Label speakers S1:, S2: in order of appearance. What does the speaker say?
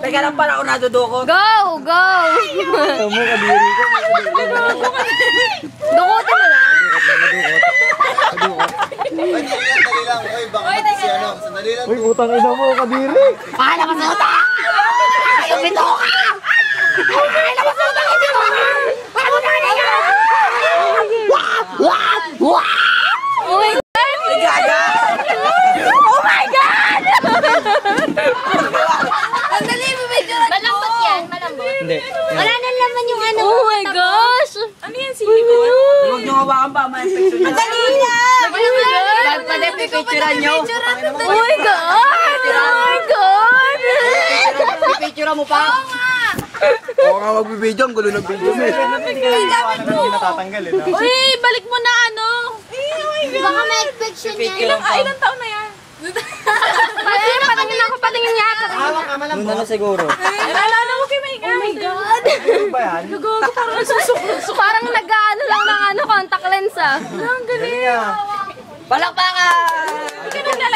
S1: Teka lang para ako nadudukot.
S2: Go! Go!
S3: Mo kadiri ko.
S2: Dukutin mo na.
S3: Madukot.
S4: Dali lang. Oy, baka si ano. Sandali lang.
S3: Uy, utang ina mo kadiri.
S1: Paano ka sa utang? Ayaw bito ka! Paano ka sa utang? Hindi mo! Paano ka na? Wow!
S2: Oh my God!
S1: Oh my God!
S2: Ang dali mo medyo na. Malambot yan, malambot.
S3: Hindi.
S2: Wala na naman yung ano. Oh my gosh!
S5: Ano yan, silikon?
S1: Huwag niyo hawakan pa, ma-infection niyo. Dali na! Pwede pipicturan niyo.
S2: Oh my God! Oh my God!
S1: Pipicturan mo pa.
S4: Oo nga, magbibidyo. Ang gulo ng video mo.
S3: Hindi natatanggal eh.
S5: Uy, balik mo na ano.
S2: Baka may infection yan.
S5: Ilang taon na yan?
S2: Patingin ako, patingin nga.
S1: Hawak ka
S3: Doon na siguro.
S5: Naalala mo kay Maiga. Oh my God.
S3: Ano ba yan?
S5: Nagogo, parang nasusuko.
S2: Parang nag-ano lang ng contact lens ah.
S5: Ang galing.
S3: Galing ah.
S1: Palakpakan!